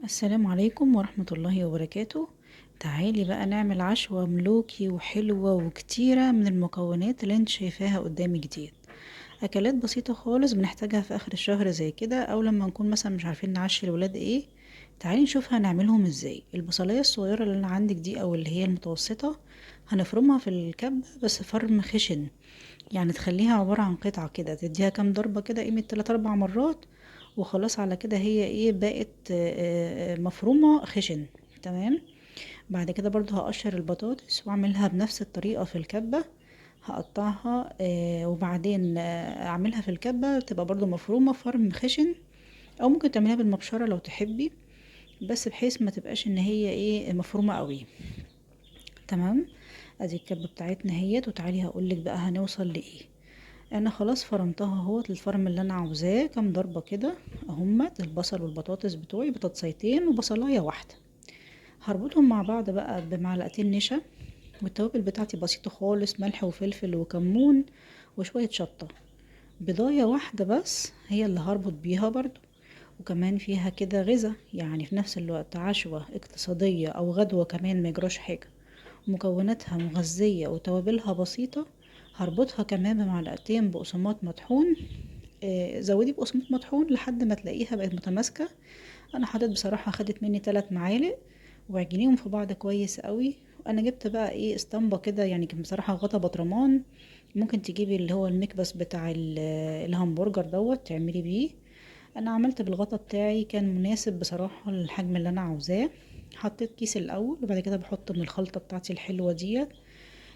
السلام عليكم ورحمة الله وبركاته. تعالي بقى نعمل عشوة ملوكي وحلوة وكتيرة من المكونات اللي انت شايفاها قدامك ديت. اكلات بسيطة خالص بنحتاجها في اخر الشهر زي كده، او لما نكون مثلا مش عارفين نعشي الولاد ايه. تعالي نشوف هنعملهم ازاي. البصلاية الصغيرة اللي انا عندك دي او اللي هي المتوسطة هنفرمها في الكبة، بس فرم خشن. يعني تخليها عبارة عن قطعة كده، تديها كام ضربة كده، قيمة 3 4 مرات، وخلاص على كده هي ايه بقت مفرومة خشن. تمام. بعد كده برضو هقشر البطاطس واعملها بنفس الطريقة في الكبة. هقطعها وبعدين اعملها في الكبة تبقى برضو مفرومة فرم خشن، او ممكن تعمليها بالمبشرة لو تحبي، بس بحيث ما تبقاش ان هي ايه مفرومة قوي. تمام. ادي الكبة بتاعتنا هي، وتعالي هقولك بقى هنوصل لايه. انا خلاص فرمتها اهوت الفرم اللي انا عاوزاه، كام ضربة كده. اهمت البصل والبطاطس بتوعي، بطاطسيتين وبصلاية واحدة. هربطهم مع بعض بقى بمعلقتين نشا، والتوابل بتاعتي بسيطة خالص، ملح وفلفل وكمون وشوية شطة. بضاية واحدة بس هي اللي هربط بيها برضو، وكمان فيها كده غذا، يعني في نفس الوقت عشوة اقتصادية او غدوة كمان ما يجراش حاجة. مكوناتها مغذية وتوابلها بسيطة. هربطها كمان بمعلقتين بقسماط مطحون. زودي بقسماط مطحون لحد ما تلاقيها بقت متماسكة. انا حطيت بصراحة خدت مني 3 معالق، وعجنيهم في بعض كويس قوي. انا جبت بقى ايه اسطمبة كده، يعني كان بصراحة غطا برطمان. ممكن تجيبي اللي هو المكبس بتاع الهمبرجر دوت تعملي بيه. انا عملت بالغطا بتاعي، كان مناسب بصراحة للحجم اللي انا عاوزاه. حطيت كيس الاول، وبعد كده بحط من الخلطة بتاعتي الحلوة ديت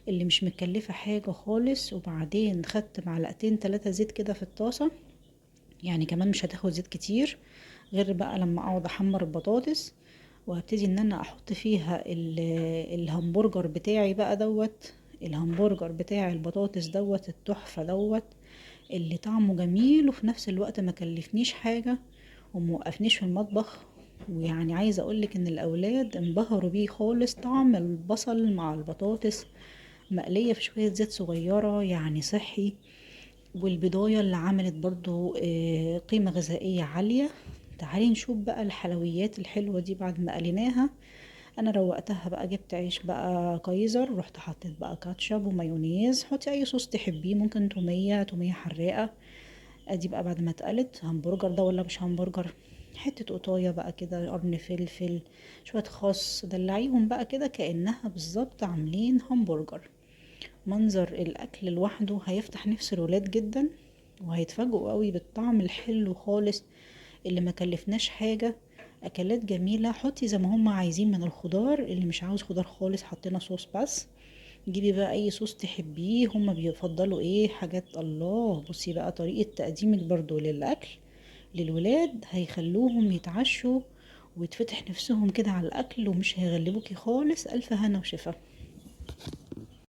اللي مش مكلفة حاجة خالص، وبعدين خدت معلقتين 3 زيت كده في الطاسة. يعني كمان مش هتاخد زيت كتير، غير بقى لما اقعد احمر البطاطس. وهبتدي ان انا احط فيها الهمبرجر بتاعي بقى دوت. الهمبرجر بتاع البطاطس دوت التحفة دوت، اللي طعمه جميل وفي نفس الوقت ما كلفنيش حاجة وموقفنيش في المطبخ. ويعني عايزة اقولك ان الاولاد انبهروا بيه خالص، طعم البصل مع البطاطس مقلية في شوية زيت صغيرة، يعني صحي. والبضاية اللي عملت برضو قيمة غذائية عالية. تعالي نشوف بقى الحلويات الحلوة دي بعد ما قليناها. انا روقتها بقى، جبت عيش بقى كايزر، رحت حطيت بقى كاتشب ومايونيز، حطي اي صوص تحبيه، ممكن تومية حراقة. ادي بقى بعد ما اتقلت همبرجر ده ولا مش همبرجر. حتة قطاية بقى كده، قرن فلفل، شوية خس، دلعيهم بقى كده كأنها بالظبط عاملين همبرجر. منظر الاكل لوحده هيفتح نفس الولاد جدا، وهيتفاجئوا قوي بالطعم الحلو خالص اللي ما كلفناش حاجة. اكلات جميلة. حطي زي ما هم عايزين من الخضار، اللي مش عاوز خضار خالص حطينا صوص بس. جيبي بقى اي صوص تحبيه، هم بيفضلوا ايه حاجات. الله، بصي بقى طريقة تقديمك برضو للاكل للولاد هيخلوهم يتعشوا ويتفتح نفسهم كده على الاكل، ومش هيغلبوكي خالص. الف هنا وشفا.